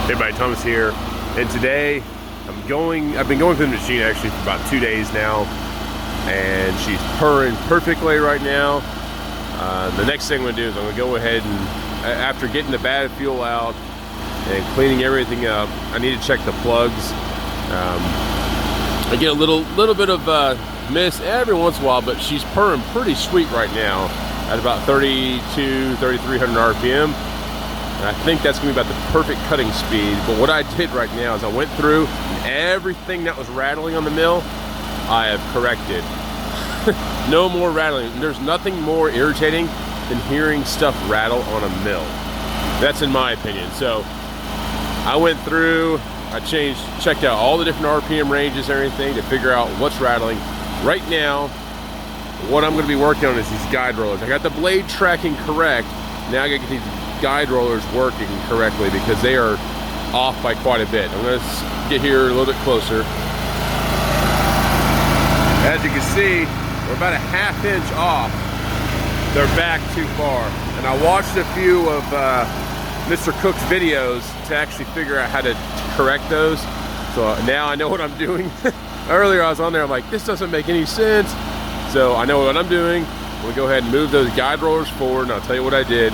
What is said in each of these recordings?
Hey everybody, Thomas here, and today I've been going through the machine actually for about 2 days now, and she's purring perfectly right now. The next thing I'm going to do is I'm going to go ahead and, after getting the bad fuel out and cleaning everything up, I need to check the plugs. I get a little bit of miss every once in a while, but she's purring pretty sweet right now at about 3,300 RPM. And I think that's gonna be about the perfect cutting speed. But what I did right now is I went through and everything that was rattling on the mill, I have corrected. No more rattling. There's nothing more irritating than hearing stuff rattle on a mill. That's in my opinion. So I went through, I checked out all the different RPM ranges and everything to figure out what's rattling. Right now, what I'm gonna be working on is these guide rollers. I got the blade tracking correct. Now I gotta get these guide rollers working correctly because they are off by quite a bit. I'm gonna get here a little bit closer. As you can see, we're about a ½ inch off. They're back too far. And I watched a few of Mr. Cook's videos to actually figure out how to correct those. So now I know what I'm doing. Earlier I was on there, I'm like, this doesn't make any sense. So I know what I'm doing. We'll go ahead and move those guide rollers forward, and I'll tell you what I did.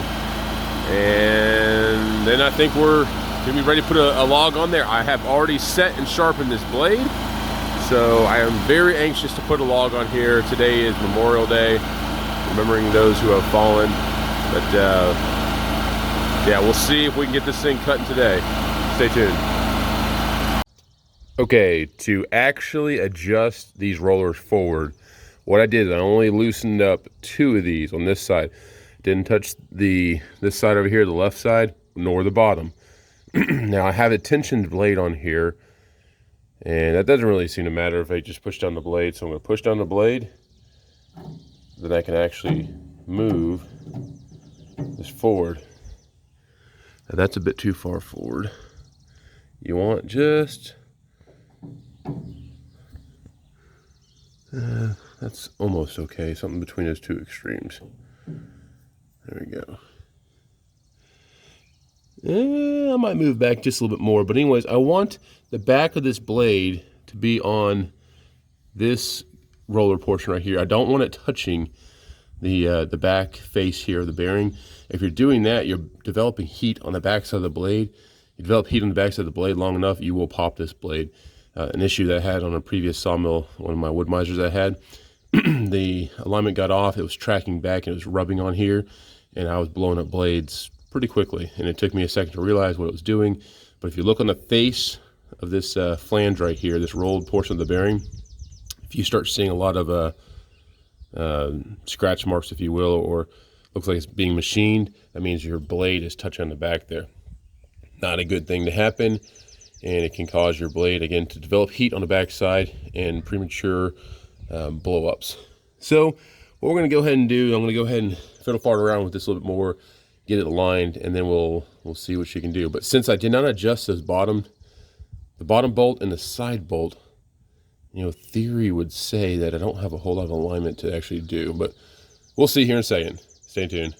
And then I think we're gonna be ready to put a log on there. I have already set and sharpened this blade, so I am very anxious to put a log on here. Today is Memorial Day, remembering those who have fallen. But yeah, we'll see if we can get this thing cutting today. Stay tuned. Okay, to actually adjust these rollers forward, what I did is I only loosened up 2 of these on this side. Didn't touch this side over here, the left side, nor the bottom. Now I have a tensioned blade on here, and that doesn't really seem to matter if I just push down the blade. So I'm going to push down the blade, then I can actually move this forward. Now that's a bit too far forward. You want just that's almost okay, something between those 2 extremes. There we go. I might move back just a little bit more, but anyways, I want the back of this blade to be on this roller portion right here. I don't want it touching the back face here of the bearing. If you're doing that, you're developing heat on the back side of the blade. You develop heat on the back side of the blade long enough, you will pop this blade. An issue that I had on a previous sawmill, one of my wood misers I had, the alignment got off, it was tracking back and it was rubbing on here, and I was blowing up blades pretty quickly, and it took me a second to realize what it was doing. But if you look on the face of this flange right here, this rolled portion of the bearing, if you start seeing a lot of scratch marks, if you will, or looks like it's being machined, that means your blade is touching on the back there. Not a good thing to happen, and it can cause your blade again to develop heat on the back side and premature blow ups. So what we're going to go ahead and do, I'm going to go ahead and fiddle fart around with this a little bit more, get it aligned, and then we'll see what she can do. But since I did not adjust those the bottom bolt and the side bolt, you know, theory would say that I don't have a whole lot of alignment to actually do, but we'll see here in a second. Stay tuned.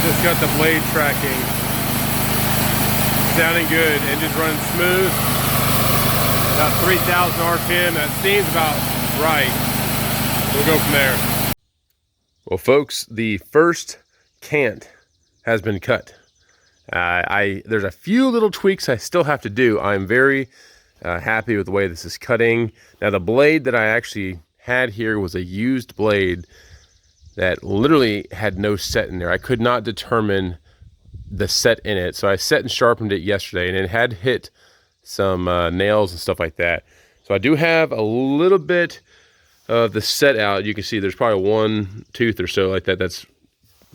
Just got the blade tracking sounding good, engine's running smooth. About 3,000 RPM, that seems about right. We'll go from there. Well folks, the first cant has been cut. There's a few little tweaks I still have to do. I'm very happy with the way this is cutting. Now the blade that I actually had here was a used blade that literally had no set in there. I could not determine the set in it. So I set and sharpened it yesterday, and it had hit some nails and stuff like that. So I do have a little bit of the set out. You can see there's probably 1 tooth or so like that. That's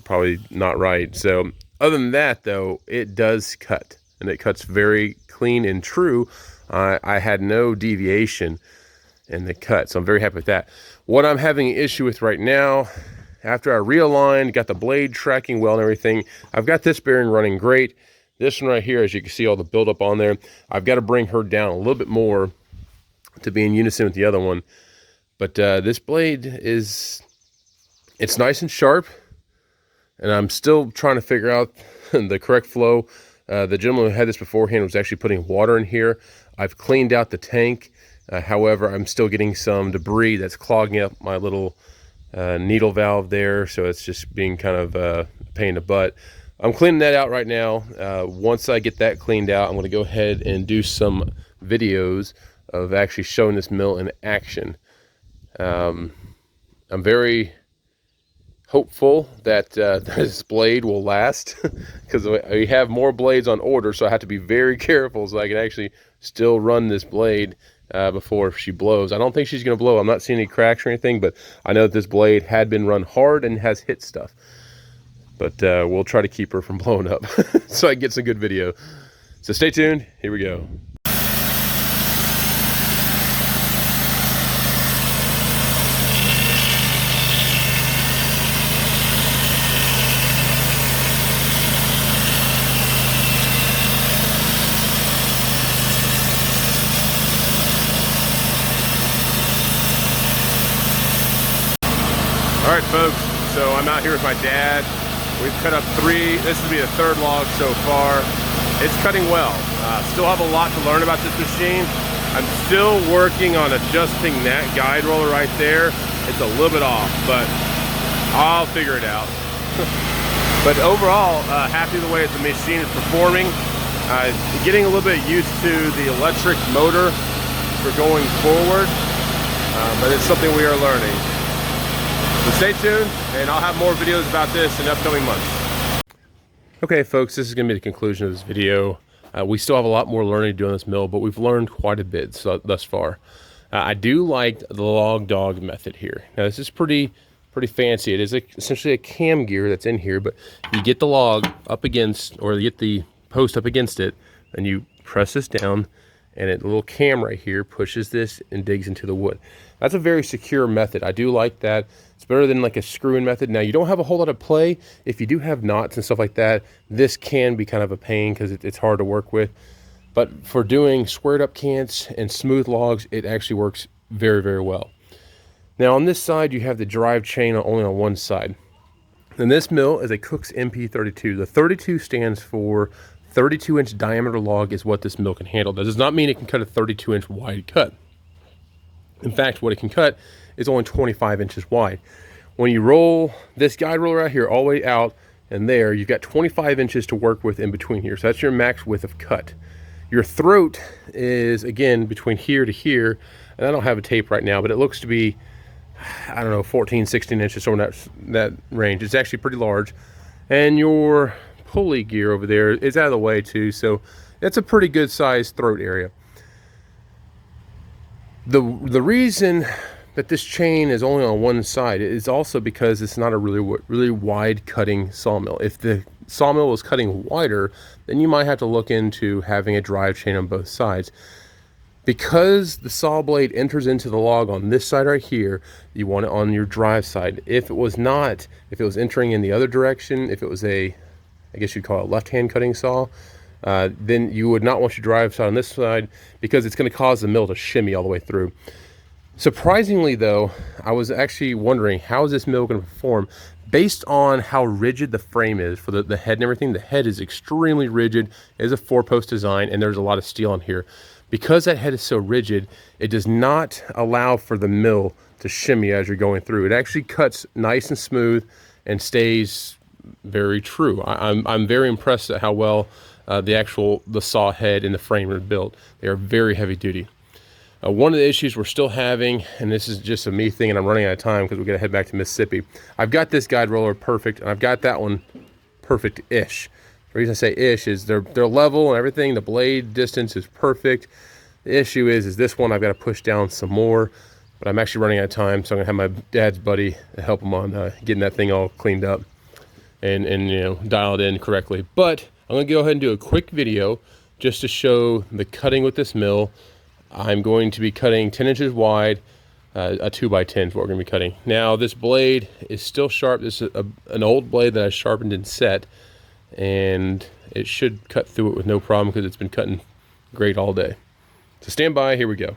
probably not right. So other than that though, it does cut, and it cuts very clean and true. I had no deviation in the cut, so I'm very happy with that. What I'm having an issue with right now, after I realigned, got the blade tracking well and everything, I've got this bearing running great. This one right here, as you can see all the buildup on there, I've got to bring her down a little bit more to be in unison with the other one. But this blade it's nice and sharp, and I'm still trying to figure out the correct flow The gentleman who had this beforehand was actually putting water in here. I've cleaned out the tank. However, I'm still getting some debris that's clogging up my little needle valve there, so it's just being kind of a pain in the butt. I'm cleaning that out right now. Once I get that cleaned out, I'm going to go ahead and do some videos of actually showing this mill in action. I'm very hopeful that this blade will last, because we have more blades on order, so I have to be very careful so I can actually still run this blade before she blows. I don't think she's going to blow. I'm not seeing any cracks or anything, but I know that this blade had been run hard and has hit stuff. But we'll try to keep her from blowing up so I can get some good video. So stay tuned. Here we go. All right, folks, so I'm out here with my dad. We've cut up 3. This will be the 3rd log so far. It's cutting well. Still have a lot to learn about this machine. I'm still working on adjusting that guide roller right there. It's a little bit off, but I'll figure it out. But overall, happy the way the machine is performing. Getting a little bit used to the electric motor for going forward, but it's something we are learning. So stay tuned, and I'll have more videos about this in upcoming months. Okay, folks, this is going to be the conclusion of this video. We still have a lot more learning to do on this mill, but we've learned quite a bit thus far. I do like the log dog method here. Now, this is pretty fancy. It is essentially a cam gear that's in here, but you get the log up against, or you get the post up against it, and you press this down, and a little cam right here pushes this and digs into the wood. That's a very secure method. I do like that. It's better than like a screw-in method. Now, you don't have a whole lot of play. If you do have knots and stuff like that, this can be kind of a pain because it's hard to work with. But for doing squared up cants and smooth logs, it actually works very, very well. Now, on this side, you have the drive chain only on one side. And this mill is a Cooks MP32. The 32 stands for 32-inch diameter log is what this mill can handle. That does not mean it can cut a 32-inch wide cut. In fact, what it can cut is only 25 inches wide. When you roll this guide roller out here all the way out and there, you've got 25 inches to work with in between here. So that's your max width of cut. Your throat is, again, between here to here. And I don't have a tape right now, but it looks to be, I don't know, 14, 16 inches, somewhere in that range. It's actually pretty large. And your pulley gear over there is out of the way too, so that's a pretty good sized throat area. The reason that this chain is only on one side is also because it's not a really wide cutting sawmill. If the sawmill was cutting wider, then you might have to look into having a drive chain on both sides. Because the saw blade enters into the log on this side right here, you want it on your drive side. If it was entering in the other direction, if it was I guess you'd call it a left-hand cutting saw, then you would not want your drive side on this side because it's going to cause the mill to shimmy all the way through. Surprisingly, though, I was actually wondering, how is this mill going to perform based on how rigid the frame is for the head and everything. The head is extremely rigid. It is a 4-post design, and there's a lot of steel on here. Because that head is so rigid, it does not allow for the mill to shimmy as you're going through. It actually cuts nice and smooth and stays very true. I'm very impressed at how well the saw head and the frame are built. They are very heavy duty. One of the issues we're still having, and this is just a me thing, and I'm running out of time because we got to head back to Mississippi. I've got this guide roller perfect, and I've got that one perfect-ish. The reason I say ish is they're level and everything. The blade distance is perfect. The issue is this one I've got to push down some more, but I'm actually running out of time, so I'm gonna have my dad's buddy help him on getting that thing all cleaned up and you know, dialed in correctly. But I'm gonna go ahead and do a quick video just to show the cutting with this mill. I'm going to be cutting 10 inches wide, a 2x10 is what we're gonna be cutting. Now this blade is still sharp. This is an old blade that I sharpened and set, and it should cut through it with no problem because it's been cutting great all day. So stand by, here we go.